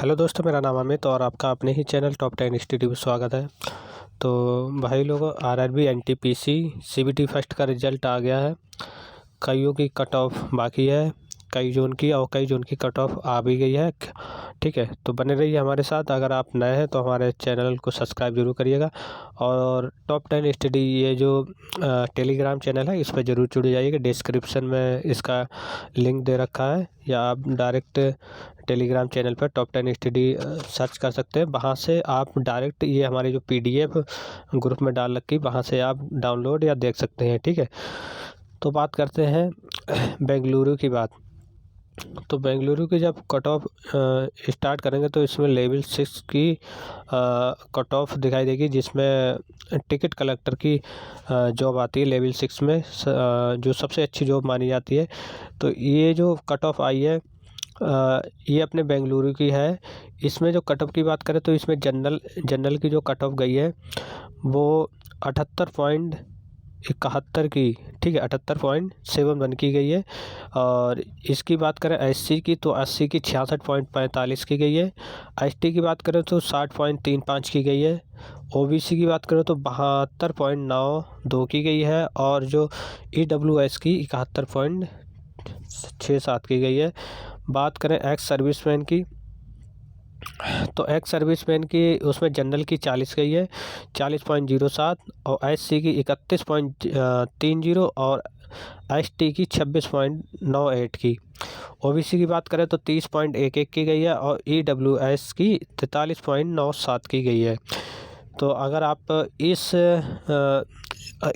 Hello दोस्तों, मेरा नाम अमित और आपका अपने ही चैनल टॉप 10 इंस्टीट्यूट में स्वागत है। तो भाई लोगों, आरआरबी एनटीपीसी सीबीटी फर्स्ट का रिजल्ट आ गया है। कईयों की कट ऑफ बाकी है, कई जोन की और कई जोन की कट ऑफ आ भी गई है। ठीक है, तो बने रहिए हमारे साथ। अगर आप नए हैं तो हमारे चैनल को सब्सक्राइब जरूर करिएगा और टॉप 10 स्टडी ये जो टेलीग्राम चैनल है इस पर ज़रूर जुड़ जाइएगा। डिस्क्रिप्शन में इसका लिंक दे रखा है, या आप डायरेक्ट टेलीग्राम चैनल पर टॉप 10 स्टडी सर्च कर सकते हैं। वहाँ से आप डायरेक्ट ये हमारी जो पीडीएफ ग्रुप में डाल रखी, वहाँ से आप डाउनलोड या देख सकते हैं। ठीक है, तो बात करते हैं बेंगलुरु की बात। तो बेंगलुरु की जब कट ऑफ स्टार्ट करेंगे तो इसमें लेवल 6 की कट ऑफ दिखाई देगी, जिसमें टिकट कलेक्टर की जॉब आती है लेवल 6 में, जो सबसे अच्छी जॉब मानी जाती है। तो ये जो कट ऑफ आई है ये अपने बेंगलुरु की है। इसमें जो कट ऑफ की बात करें तो इसमें जनरल की जो कट ऑफ गई है वो 78.71 की, ठीक है, 78.71 की गई है। और इसकी बात करें एससी की तो 80 की 66.45 की गई है। एसटी की बात करें तो 60.35 की गई है। ओबीसी की बात करें तो 72.92 की गई है। और जो ईडब्ल्यूएस की 71.67 की गई है। बात करें एक्स सर्विसमैन की तो एक्स सर्विसमैन की उसमें जनरल की 40 गई है, 40.07, और एससी की 31.30 और एसटी की 26.98 की। ओबीसी की बात करें तो 30.11 की गई है और ईडब्ल्यूएस की 43.97 की गई है। तो अगर आप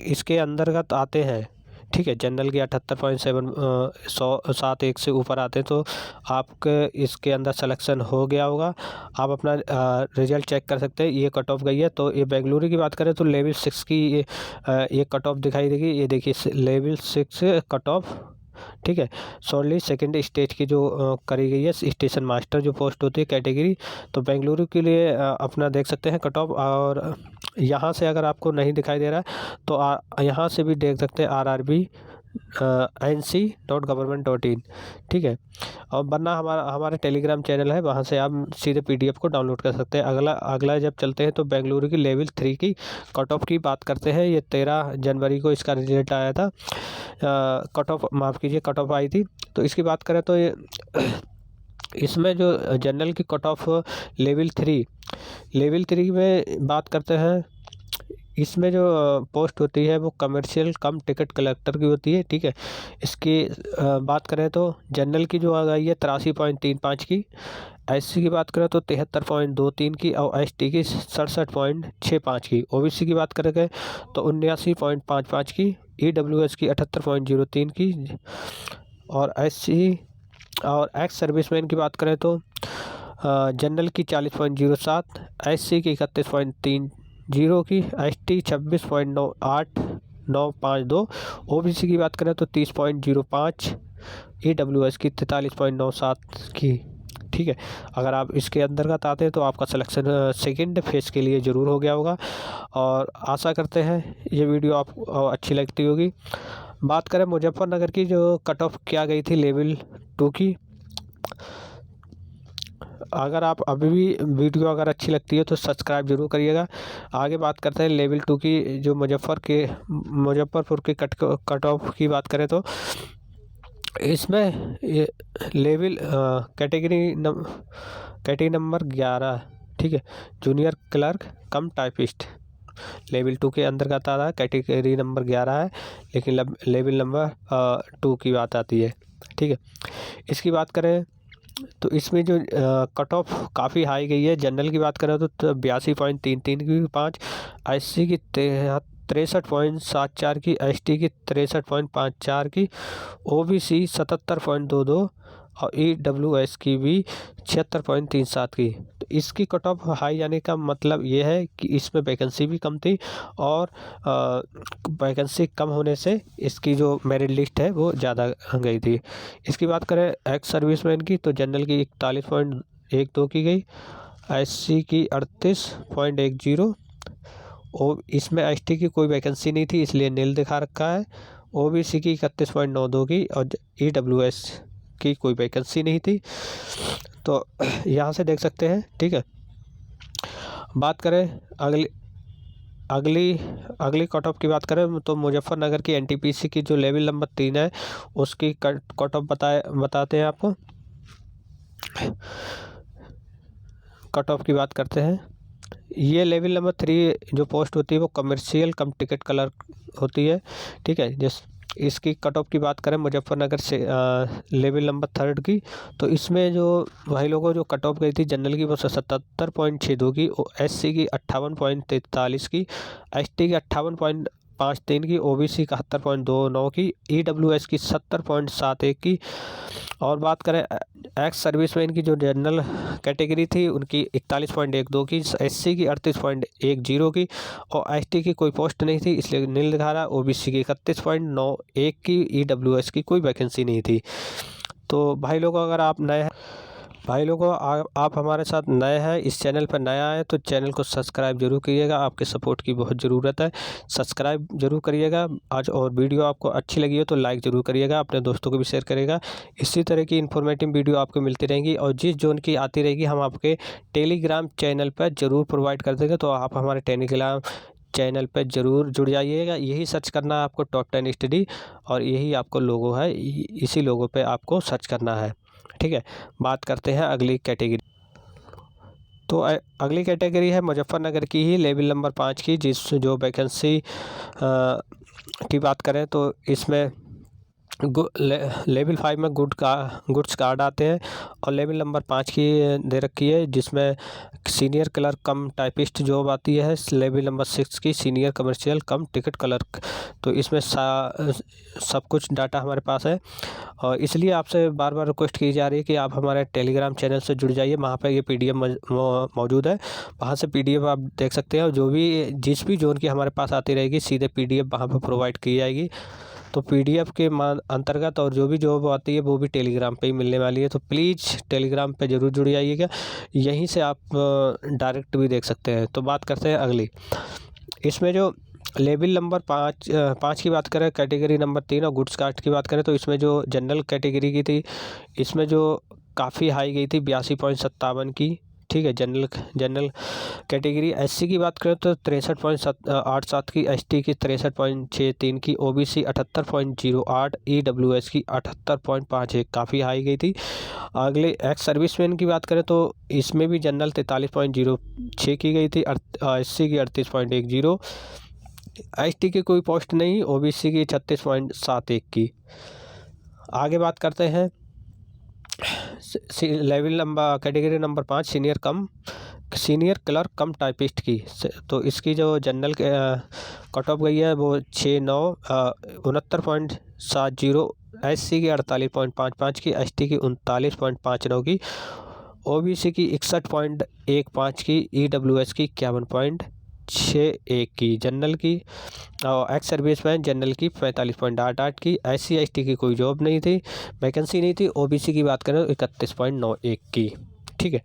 इसके अंतर्गत आते हैं, ठीक है, जनरल की 78.71 से ऊपर आते हैं तो आपके इसके अंदर सिलेक्शन हो गया होगा। आप अपना रिजल्ट चेक कर सकते हैं। ये कट ऑफ गई है। तो ये बेंगलुरु की बात करें तो लेवल 6 की ये कट ऑफ दिखाई देगी। ये देखिए लेवल 6 कट ऑफ, ठीक है, सॉलिड सेकंड स्टेज की जो करी गई है, स्टेशन मास्टर जो पोस्ट होती है कैटेगरी। तो बेंगलुरु के लिए अपना देख सकते हैं कट ऑफ। और यहाँ से अगर आपको नहीं दिखाई दे रहा है तो यहाँ से भी देख सकते हैं RRB.NC.Government.in, ठीक है। और वरना हमारे टेलीग्राम चैनल है, वहाँ से आप सीधे पीडीएफ को डाउनलोड कर सकते हैं। अगला जब चलते हैं तो बेंगलुरु की लेवल 3 की कट ऑफ की बात करते हैं। ये 13 जनवरी को इसका रिजल्ट आया था। कट ऑफ माफ़ कीजिए, कट ऑफ आई थी। तो इसकी बात करें तो ये इसमें जो जनरल की कट ऑफ लेवल 3 में बात करते हैं। इसमें जो पोस्ट होती है वो कमर्शियल कम टिकट कलेक्टर की होती है, ठीक है। इसकी बात करें तो जनरल की जो आ गई है 83.35 की, एससी की बात करें तो 73.23 की, और एसटी की 67.65 की। ओबीसी की बात करेंगे तो 79.55 की, ईडब्ल्यूएस की 78.03 की, और एससी और एक्स सर्विसमैन की बात करें तो जनरल की 40.07, एससी की 31.30 की, एसटी 26.982, ओबीसी की बात करें तो 30.05, ईडब्ल्यूएस की 43.97 की, ठीक है। अगर आप इसके अंतर्गत आते हैं तो आपका सिलेक्शन सेकंड फेज के लिए ज़रूर हो गया होगा। और आशा करते हैं ये वीडियो आपको अच्छी लगती होगी। बात करें मुजफ्फरनगर की जो कट ऑफ क्या गई थी लेवल 2 की। अगर आप अभी भी वीडियो अगर अच्छी लगती है तो सब्सक्राइब जरूर करिएगा। आगे बात करते हैं लेवल 2 की। जो मुजफ्फरपुर के कट ऑफ की बात करें तो इसमें ये लेवल कैटेगरी नंबर 11, ठीक है, जूनियर क्लर्क कम टाइपिस्ट लेवल 2 के अंतर्गत आता है। कैटेगरी नंबर 11 है, लेकिन लेवल नंबर 2 की बात आती है, ठीक है। इसकी बात करें तो इसमें जो कट ऑफ काफ़ी हाई गई है। जनरल की बात करें तो 82.33 की 5, एससी की 63.74 की, एसटी की 63.54 की, ओबीसी 77.22 और ईडब्ल्यूएस की भी 76.37 की। तो इसकी कट ऑफ हाई जाने का मतलब ये है कि इसमें वैकेंसी भी कम थी, और वैकेंसी कम होने से इसकी जो मेरिट लिस्ट है वो ज़्यादा गई थी। इसकी बात करें एक्स सर्विसमैन की तो जनरल की 41.12 की गई, एससी की 38.10, और इसमें एसटी की कोई वैकेंसी नहीं थी इसलिए नील दिखा रखा है। ओबीसी की 31.92 की, और ईडब्ल्यूएस की कोई वैकेंसी नहीं थी। तो यहाँ से देख सकते हैं, ठीक है। बात करें अगली कट ऑफ की बात करें तो मुजफ्फरनगर की एनटीपीसी की जो लेवल नंबर 3 है उसकी कट ऑफ बताते हैं आपको। कट ऑफ की बात करते हैं। ये लेवल नंबर 3 जो पोस्ट होती है वो कमर्शियल कम टिकट क्लर्क होती है, ठीक है। इसकी कट ऑफ की बात करें मुजफ्फरनगर से लेवल नंबर 3 की, तो इसमें जो भाई लोगों जो कट ऑफ गई थी जनरल की वो 77.62 की, एससी की 58.43 की, एसटी की 58.53 की, ओबीसी 71.29 की, ईडब्ल्यूएस की 70.71 की। और बात करें एक्स सर्विसमैन की जो जनरल कैटेगरी थी उनकी 41.12 की, एससी की 38.10 की, और एसटी की कोई पोस्ट नहीं थी इसलिए नील दिखा रहा। ओबीसी की 31.91 की, ईडब्ल्यूएस की कोई वैकेंसी नहीं थी। तो भाई लोगों अगर आप नए हैं, भाई लोगों आप हमारे साथ नए हैं, इस चैनल पर नया है तो चैनल को सब्सक्राइब जरूर करिएगा, आपके सपोर्ट की बहुत ज़रूरत है। सब्सक्राइब जरूर करिएगा आज, और वीडियो आपको अच्छी लगी हो तो लाइक ज़रूर करिएगा, अपने दोस्तों को भी शेयर करिएगा। इसी तरह की इन्फॉर्मेटिव वीडियो आपको मिलती रहेंगी, और जिस जोन की आती रहेगी हम आपके टेलीग्राम चैनल पर ज़रूर प्रोवाइड कर देंगे। तो आप हमारे टेलीग्राम चैनल पर ज़रूर जुड़ जाइएगा। यही सर्च करना है आपको टॉप 10 स्टडी, और यही आपको लोगो है, इसी लोगो पे आपको सर्च करना है, ठीक है। बात करते हैं अगली कैटेगरी। तो अगली कैटेगरी है मुजफ्फरनगर की ही लेवल नंबर 5 की, जो वैकेंसी की बात करें तो इसमें लेवल 5 में गुड्स कार्ड आते हैं, और लेवल नंबर 5 की दे रखी है जिसमें सीनियर क्लर्क कम टाइपिस्ट जॉब आती है। लेवल नंबर 6 की सीनियर कमर्शियल कम टिकट क्लर्क। तो इसमें सब कुछ डाटा हमारे पास है, और इसलिए आपसे बार बार रिक्वेस्ट की जा रही है कि आप हमारे टेलीग्राम चैनल से जुड़ जाइए। वहाँ पर ये पीडीएफ मौजूद है, वहाँ से पीडीएफ आप देख सकते हैं, और जिस भी जोन की हमारे पास आती रहेगी सीधे पीडीएफ वहाँ पर प्रोवाइड की जाएगी। तो पीडीएफ के अंतर्गत और जो भी जॉब आती है वो भी टेलीग्राम पे ही मिलने वाली है। तो प्लीज़ टेलीग्राम पे ज़रूर जुड़ जाइएगा, यहीं से आप डायरेक्ट भी देख सकते हैं। तो बात करते हैं अगली, इसमें जो लेवल नंबर 5 की बात करें, कैटेगरी नंबर 3 और गुड्स कार्ड की बात करें तो इसमें जो जनरल कैटेगरी की थी इसमें जो काफ़ी हाई गई थी 82.57 की, ठीक है। जनरल कैटेगरी एससी की बात करें तो 63.87 की, एसटी की 63.63 की, ओबीसी 78.08, ईडब्ल्यूएस की 78.51, काफ़ी हाई गई थी। अगले एक्स सर्विसमैन की बात करें तो इसमें भी जनरल 43.06 की गई थी, एससी की 38.10, एसटी की कोई पोस्ट नहीं, ओबीसी की 36.71 की। आगे बात करते हैं level number category number 5 senior clerk कम टाइपिस्ट की। तो इसकी जो जनरल कट ऑफ गई है वो 69 एससी की 48.55 की, एसटी की 39.59 की, ओबीसी की 61.15 की, ईडब्ल्यूएस की 51.61 की, जनरल की और एक्स सर्विसमैन जनरल की 45.88 की, एससी एसटी की कोई जॉब नहीं थी, वैकेंसी नहीं थी। ओबीसी की बात करें तो 31.91 की, ठीक है।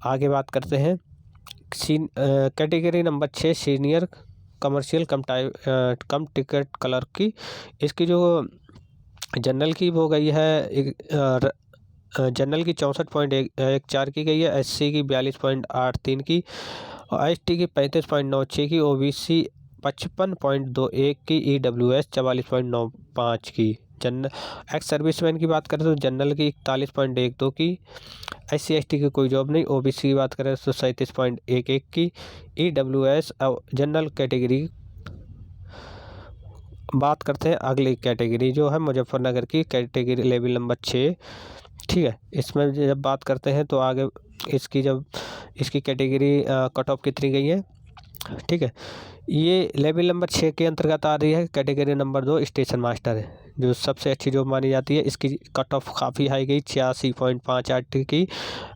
आगे बात करते हैं कैटेगरी नंबर 6 सीनियर कमर्शियल कम टिकट क्लर्क की। इसकी जो जनरल की वो गई है जनरल की 64.14 की गई है, एससी की 42.83 की, और एसटी की 35.96 की, ओबीसी 55.21 की, ईडब्ल्यूएस 44.95 की। एक्स सर्विसमैन की बात करें तो जनरल की 41.12 की, एससी एसटी की कोई जॉब नहीं, ओबीसी की बात करें तो 37.11 की, ईडब्ल्यूएस जनरल कैटेगरी। बात करते हैं अगली कैटेगरी जो है मुजफ्फरनगर की कैटेगरी लेवल नंबर 6, ठीक है। इसमें जब बात करते हैं तो आगे इसकी कैटेगरी कट ऑफ कितनी गई है, ठीक है। ये लेवल नंबर 6 के अंतर्गत आ रही है कैटेगरी नंबर 2 स्टेशन मास्टर है, जो सबसे अच्छी जॉब मानी जाती है। इसकी कट ऑफ काफ़ी हाई गई 86.58 की,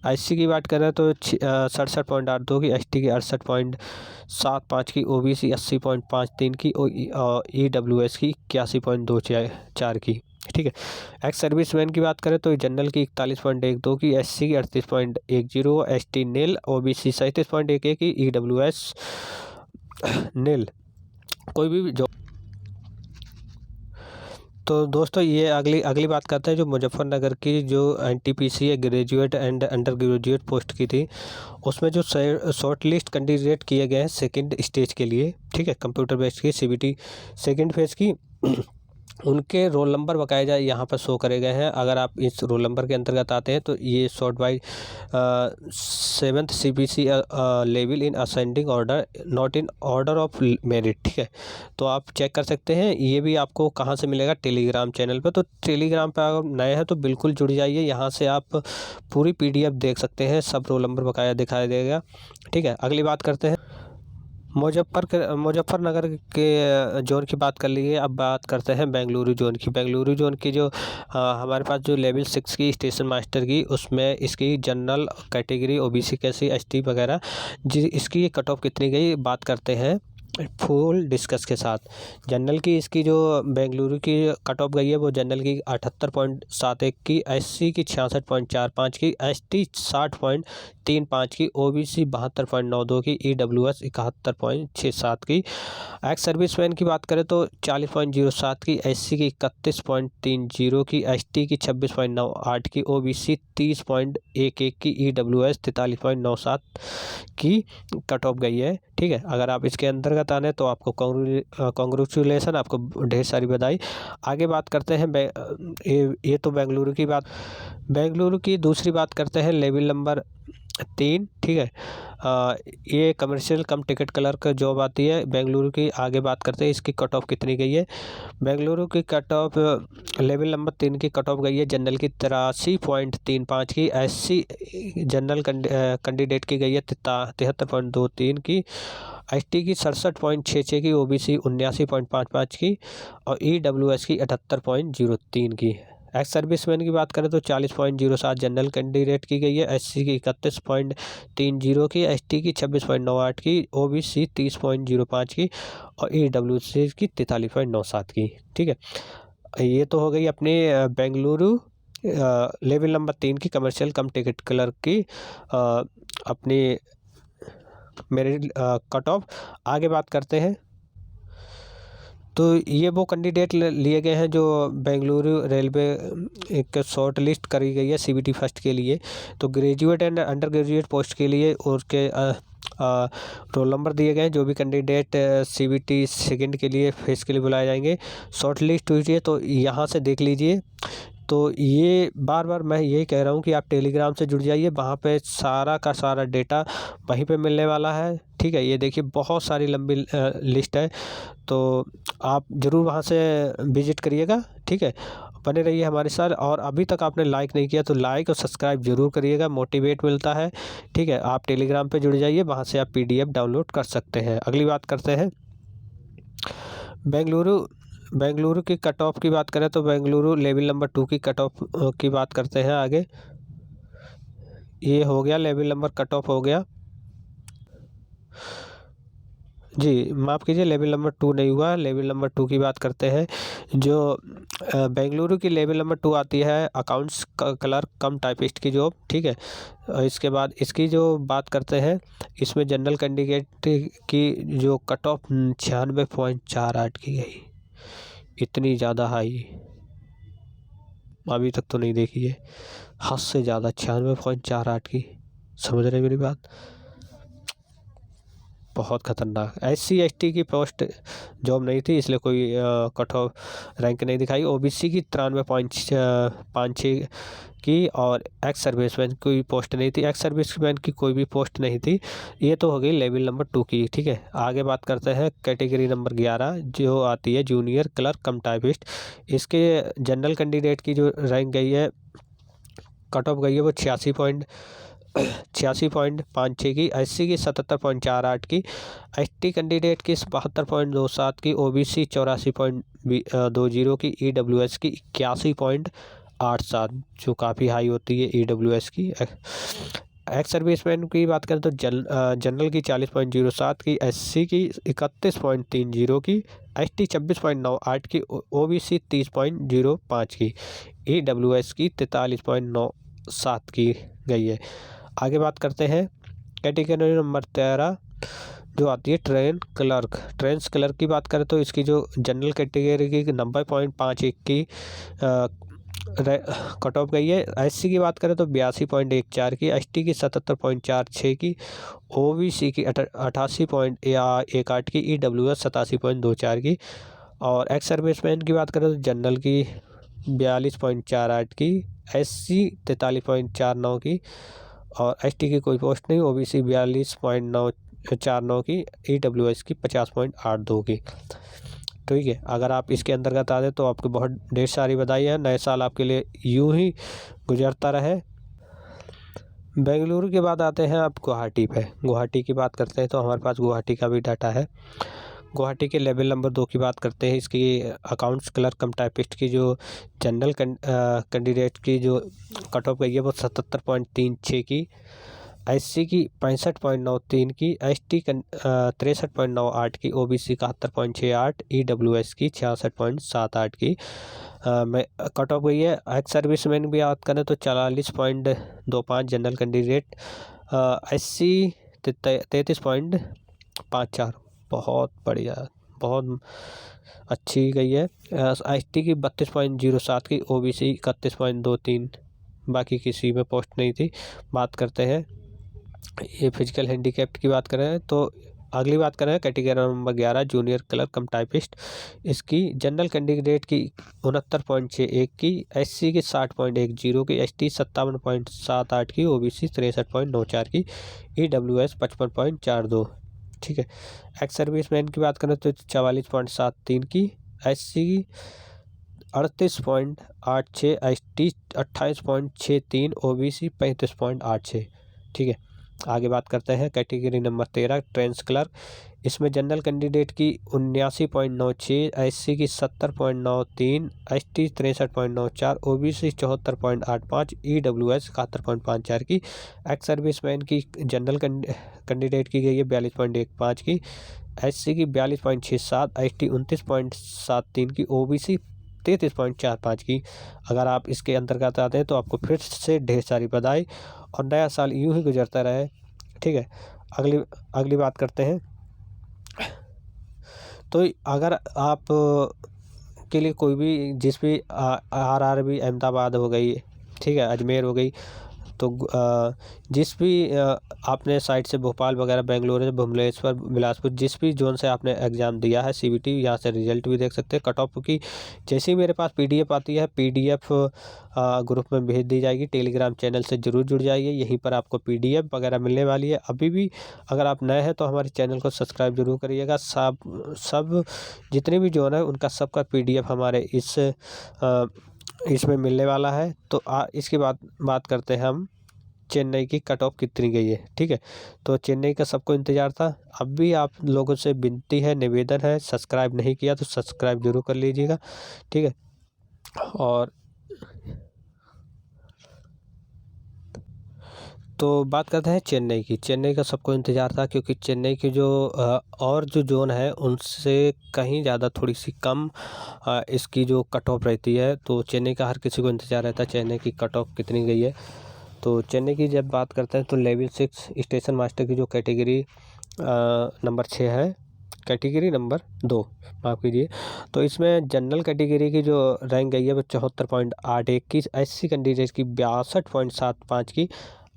एससी की बात करें तो 67.82 की, एसटी की 68.75 की, ओबीसी 80.53 की, और ईडब्ल्यूएस की 81.24 की, ठीक है। एक्स सर्विसमैन की बात करें तो जनरल की 41.12 की, एससी की 38.10, एसटी नील, ओबीसी 37.11 की, ईडब्ल्यूएस नील। कोई भी जॉब तो दोस्तों ये अगली बात करते हैं जो मुजफ्फरनगर की जो एनटीपीसी है graduate and under graduate post की थी, उसमें जो शॉर्ट लिस्ट कैंडिडेट किए गए हैं सेकंड स्टेज के लिए, ठीक है, कंप्यूटर बेस्ड की सीबीटी सेकंड फेज़ की, उनके रोल नंबर बकायदा यहाँ पर शो करे गए हैं। अगर आप इस रोल नंबर के अंतर्गत आते हैं तो ये sort by 7th CPC level in ascending order not in order of merit, ठीक है। तो आप चेक कर सकते हैं ये भी आपको कहाँ से मिलेगा, टेलीग्राम चैनल पर। तो टेलीग्राम पर अगर नए हैं तो बिल्कुल जुड़ जाइए, यहाँ से आप पूरी PDF देख सकते हैं, सब रोल नंबर बकाया दिखाई देगा, ठीक है। अगली बात करते हैं मुजफ्फरनगर के जोन की बात कर लीजिए। अब बात करते हैं बेंगलुरु जोन की। बेंगलुरु जोन की जो हमारे पास जो लेवल 6 की स्टेशन मास्टर की, उसमें इसकी जनरल कैटेगरी OBC कैसी ST वगैरह जी, इसकी कट ऑफ कितनी गई बात करते हैं फुल डिस्कस के साथ। जनरल की इसकी जो बेंगलुरु की कट ऑफ गई है वो जनरल की 78.71 की, SC की 66.45 की, ST 60.35 की, OBC 72.92 की, EWS 71.67 की। एक्स सर्विसमैन की बात करें तो 40.07 की, SC की 31.30 की, ST की 26.98 की, OBC 30.11 की, EWS 43.97 की कट ऑफ गई है, ठीक है। अगर आप इसके अंतर्गत आने तो आपको कॉन्ग्रेचुलेसन, आपको ढेर सारी बधाई। आगे बात करते हैं ये तो बेंगलुरु की बात। बेंगलुरु की दूसरी बात करते हैं लेवल नंबर 3, ठीक है। ये कमर्शियल कम टिकट क्लर्क जॉब आती है बेंगलुरु की। आगे बात करते हैं इसकी कट ऑफ कितनी गई है। बेंगलुरु की कट ऑफ लेवल नंबर 3 की कट ऑफ गई है जनरल की 83.35 की, SC जनरल कैंडिडेट की गई है 73.23 की, ST की 67.66 की, OBC 79.55 की और EWS की 78.03 की। एक्स सर्विसमैन की बात करें तो 40.07 जनरल कैंडिडेट की गई है, SC की 31.30 की, ST की 26.98 की, OBC 30.05 की और EWC की 43.97 की, ठीक है। ये तो हो गई अपनी बेंगलुरु लेवल नंबर 3 की कमर्शियल कम टिकट क्लर्क की अपनी मेरिट कट ऑफ। आगे बात करते हैं तो ये वो कैंडिडेट लिए गए हैं जो बेंगलुरु रेलवे एक शॉर्ट लिस्ट करी गई है CBT फर्स्ट के लिए। तो graduate and under graduate post के लिए उसके रोल नंबर दिए गए हैं। जो भी कैंडिडेट CBT सेकंड के लिए फेस के लिए बुलाए जाएंगे, शॉर्ट लिस्ट हुई है, तो यहाँ से देख लीजिए। तो ये बार बार मैं यही कह रहा हूँ कि आप टेलीग्राम से जुड़ जाइए, वहाँ पे सारा का सारा डेटा वहीं पे मिलने वाला है, ठीक है। ये देखिए बहुत सारी लंबी लिस्ट है, तो आप ज़रूर वहाँ से विजिट करिएगा, ठीक है। बने रहिए हमारे साथ, और अभी तक आपने लाइक नहीं किया तो लाइक और सब्सक्राइब जरूर करिएगा, मोटिवेट मिलता है, ठीक है। आप टेलीग्राम पे जुड़ जाइए, वहाँ से आप PDF डाउनलोड कर सकते हैं। अगली बात करते हैं बेंगलुरु की कट ऑफ की बात करें तो बेंगलुरु लेवल नंबर 2 की कट ऑफ की बात करते हैं। आगे ये हो गया, लेवल नंबर कट ऑफ हो गया जी, माफ़ कीजिए, लेवल नंबर 2 नहीं हुआ, लेवल नंबर 2 की बात करते हैं। जो बेंगलुरु की लेवल नंबर 2 आती है अकाउंट्स क्लर्क कम टाइपिस्ट की जॉब, ठीक है। इसके बाद इसकी जो बात करते हैं, इसमें जनरल कैंडिडेट की जो कट ऑफ 96.48 की गई। इतनी ज़्यादा हाई अभी तक तो नहीं देखी है, हद से ज़्यादा 96.48 की। समझ रहे मेरी बात, बहुत ख़तरनाक। SC ST की पोस्ट जॉब नहीं थी, इसलिए कोई कट ऑफ रैंक नहीं दिखाई। OBC की 93.56 की और एक्स सर्विसमैन की कोई पोस्ट नहीं थी, एक्स सर्विसमैन की कोई भी पोस्ट नहीं थी। ये तो हो गई लेवल नंबर 2 की, ठीक है। आगे बात करते हैं कैटेगरी नंबर 11 जो आती है जूनियर क्लर्क कम टाइपिस्ट। इसके जनरल कैंडिडेट की जो रैंक गई है, कट ऑफ गई है वो 86.56 की, SC की 77.48 की, ST कैंडिडेट की 72.27 की, OBC 84.20 की, EWS की 81.87 जो काफ़ी हाई होती है EWS की। एक्स सर्विसमैन की बात करें तो जनरल की 40.07 की, SC की 31.30 की, ST 26.98 की, OBC 30.05 की, EWS की 43.97 की गई है। आगे बात करते हैं कैटेगरी नंबर 13 जो आती है ट्रेन क्लर्क की बात करें तो इसकी जो जनरल कैटेगरी की 90.51 की कट ऑफ गई है। एससी की बात करें तो 82.14 की, एसटी की 77.46 की, ओबीसी की 88.18 की, ईडब्ल्यूएस 87.24 की, और एक्स सर्विसमैन की बात करें तो जनरल की 42.48 की, एससी 43.49 की, और एसटी की कोई पोस्ट नहीं, ओबीसी 42.949 की, ईडब्ल्यूएस की 50.82 की। ठीक है, अगर आप इसके अंतर्गत आ जाए तो आपको बहुत ढेर सारी बधाई है। नए साल आपके लिए यूं ही गुजरता रहे। बेंगलुरु के बाद आते हैं आप गुवाहाटी पे। गुवाहाटी की बात करते हैं तो हमारे पास गुवाहाटी का भी डाटा है। गुवाहाटी के लेवल नंबर 2 की बात करते हैं। इसकी अकाउंट्स क्लर्क कम टाइपिस्ट की जो जनरल कैंडिडेट की जो कट ऑफ गई है वो 77.36 की, एससी की 65.93 की, एसटी 63.98 की, ओबीसी 71.68, ईडब्ल्यूएस की 66.78 की कट ऑफ गई है। एक्स सर्विसमैन भी बात करें तो 44.25 जनरल कैंडिडेट, एससी 33.54, बहुत बढ़िया, बहुत अच्छी गई है। एसटी की 32.07 की, ओबीसी 31.23, बाकी किसी में पोस्ट नहीं थी। बात करते हैं ये फिजिकल हैंडीकैप्ड की बात करें तो अगली बात करें कैटेगरी नंबर 11 जूनियर क्लर्क कम टाइपिस्ट। इसकी जनरल कैंडिडेट की 69.61 की, एससी की 60.10 की, एसटी 57.78 की, ओबीसी 63.94 की, ईडब्ल्यूएस 55.42। ठीक है, एक्स सर्विसमैन की बात करें तो 44.73 की, एससी 38.86, एसटी 28.63, ओबीसी 35.86। ठीक है, आगे बात करते हैं कैटेगरी नंबर 13 ट्रेंस क्लर्क। इसमें जनरल कैंडिडेट की 79.96, एससी की 70.93, एसटी 63.94, ओबीसी 74.85, ईडब्ल्यूएस 71.54 की, एक्स सर्विसमैन की जनरल कैंडिडेट की गई है 42.15 की, एससी की 42.67, एसटी 29.73 की, ओबीसी 33.45 की। अगर आप इसके अंतर्गत आते हैं तो आपको फिर से ढेर सारी बधाई और नया साल यूं ही गुजरता रहे। ठीक है, अगली बात करते हैं। तो अगर आप के लिए कोई भी जिस भी आरआरबी अहमदाबाद हो गई, ठीक है, अजमेर हो गई, तो जिस भी आपने साइट से भोपाल वगैरह, बेंगलुरु, भुवनेश्वर, बिलासपुर, जिस भी जोन से आपने एग्ज़ाम दिया है सीबीटी, यहाँ से रिजल्ट भी देख सकते हैं। कट ऑफ की जैसे ही मेरे पास पीडीएफ आती है, पीडीएफ ग्रुप में भेज दी जाएगी। टेलीग्राम चैनल से ज़रूर जुड़ जाइए, यहीं पर आपको पीडीएफ वगैरह मिलने वाली है। अभी भी अगर आप नए हैं तो हमारे चैनल को सब्सक्राइब जरूर करिएगा। सब जितने भी जोन है उनका सबका पीडीएफ हमारे इसमें मिलने वाला है। तो इसके बाद बात करते हैं हम चेन्नई की कट ऑफ कितनी गई है। ठीक है, तो चेन्नई का सबको इंतज़ार था। अब भी आप लोगों से विनती है, निवेदन है, सब्सक्राइब नहीं किया तो सब्सक्राइब जरूर कर लीजिएगा। ठीक है, और तो बात करते हैं चेन्नई की। चेन्नई का सबको इंतज़ार था क्योंकि चेन्नई की जो और जो जोन है उनसे कहीं ज़्यादा थोड़ी सी कम इसकी जो कट ऑफ रहती है। तो चेन्नई का हर किसी को इंतज़ार रहता है चेन्नई की कट ऑफ कितनी गई है। तो चेन्नई की जब बात करते हैं तो लेवल 6 स्टेशन मास्टर की जो कैटेगरी नंबर 6 है, कैटेगरी नंबर 2 माफ़ कीजिए, तो इसमें जनरल कैटेगरी की जो रैंक गई है वो 74.81 की, एससी कैंडिडेट की 62.75 की,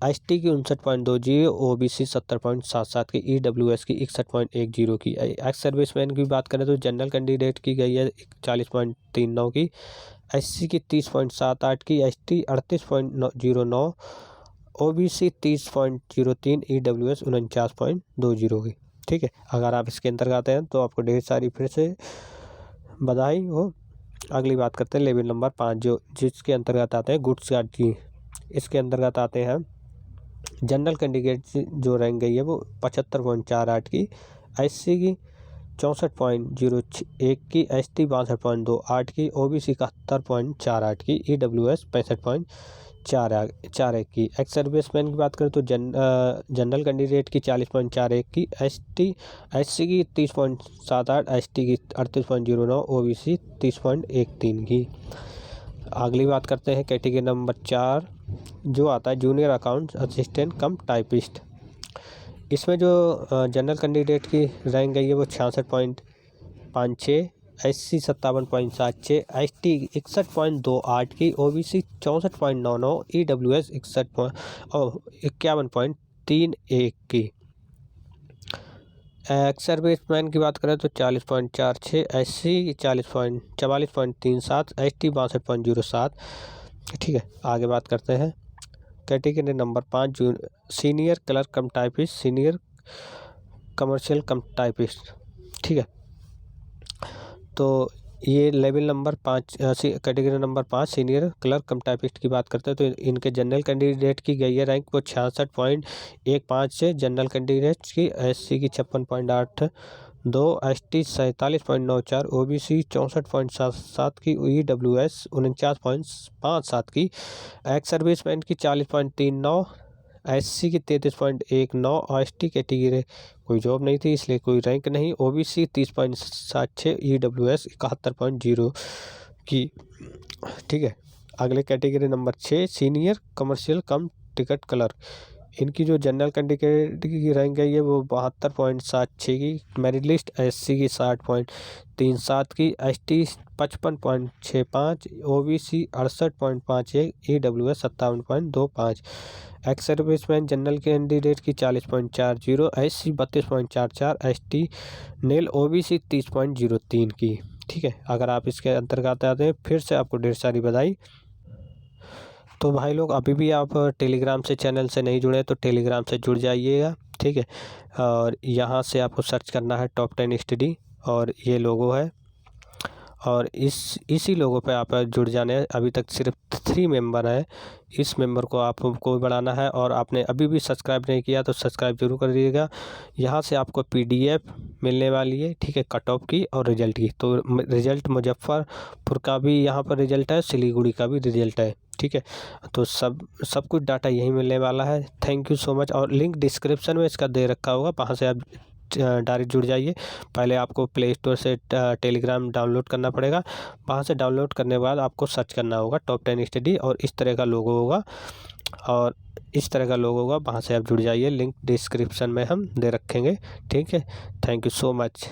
एसटी की 59.20, ओबीसी 70.77 की, ईडब्ल्यूएस की 61.10 की। एक्स सर्विसमैन की बात करें तो जनरल कैंडिडेट की गई है 40.39 की, एससी की 30.78 की, एसटी 38.09, ओबीसी 30.03, ईडब्ल्यूएस 49.20 की। ठीक है, अगर आप इसके अंतर्गत हैं तो आपको ढेर सारी फिर से बधाई हो। अगली बात करते हैं लेवल नंबर 5 जिसके अंतर्गत आते हैं गुड्स गार्ड की। इसके अंतर्गत आते हैं जनरल कैंडिडेट जो रैंक गई है वो 75.48 की, एससी की 64.01 की, एसटी 62.28 की, ओबीसी 71.48 की, ईडब्ल्यूएस 65.41 की। एक्स सर्विसमैन की बात करें तो जनरल कैंडिडेट की 40.41 की, एससी की 30.78, एसटी की 38.09, ओबीसी 30.13 की। अगली बात करते हैं कैटेगरी नंबर 4 जो आता है जूनियर अकाउंट्स असिस्टेंट कम टाइपिस्ट। इसमें जो जनरल कैंडिडेट की रैंक गई है वो 66.56, SC 57.76, ST 61.28 की, OBC 64.99, EWS 51.31 की। एक्स सर्विसमैन की बात करें तो 40.46, SC 44.37, ST 62.07। ठीक है, आगे बात करते हैं कैटेगरी नंबर 5 सीनियर क्लर्क कम टाइपिस्ट, सीनियर कमर्शियल कम टाइपिस्ट। ठीक है, तो ये level number 5 category number 5 senior clerk कम टाइपिस्ट की बात करते हैं तो इनके जनरल कैंडिडेट की गई है रैंक वो 66.15 से, जनरल कैंडिडेट की, SC की 56.82, ST 47.94, OBC 64.77 की, EWS 49.57 की, एक्स सर्विसमैन की 40.39, SC की 33.19, ST कैटेगरी कोई जॉब नहीं थी इसलिए कोई रैंक नहीं, OBC 30.76, EWS 71.0 की। ठीक है, अगले कैटेगरी नंबर 6 सीनियर कमर्शियल कम टिकट क्लर्क, इनकी जो जनरल कैंडिडेट की रैंक गई है वो 72.76 की, मेरिट लिस्ट SC की 60.37 की, ST 55.65, OBC 68.51, EWS 57.25, ex serviceman general candidate की 40.40, SC 32.44, ST नेल, OBC 30.03 की। ठीक है, अगर आप इसके अंतर्गत आते हैं फिर से आपको ढेर सारी बधाई। तो भाई लोग अभी भी आप टेलीग्राम से चैनल से नहीं जुड़े तो टेलीग्राम से जुड़ जाइएगा। ठीक है, और यहाँ से आपको सर्च करना है टॉप 10 स्टडी और ये लोगो है और इसी लोगों पे आप जुड़ जाने हैं। अभी तक सिर्फ 3 मेंबर हैं, इस मेंबर को आपको बढ़ाना है और आपने अभी भी सब्सक्राइब नहीं किया तो सब्सक्राइब जरूर कर दीजिएगा। यहाँ से आपको PDF मिलने वाली है, ठीक है, कट ऑफ की और रिजल्ट की। तो रिजल्ट मुजफ्फरपुर का भी यहाँ पर रिजल्ट है, सिलीगुड़ी का भी रिजल्ट है। ठीक है, तो सब कुछ डाटा यही मिलने वाला है। थैंक यू सो मच, और लिंक डिस्क्रिप्शन में इसका दे रखा होगा, वहाँ से आप डायरेक्ट जुड़ जाइए। पहले आपको प्ले स्टोर से टेलीग्राम डाउनलोड करना पड़ेगा, वहाँ से डाउनलोड करने के बाद आपको सर्च करना होगा टॉप 10 स्टडी और इस तरह का लोगो होगा और इस तरह का लोगो होगा, वहाँ से आप जुड़ जाइए। लिंक डिस्क्रिप्शन में हम दे रखेंगे। ठीक है, थैंक यू सो मच।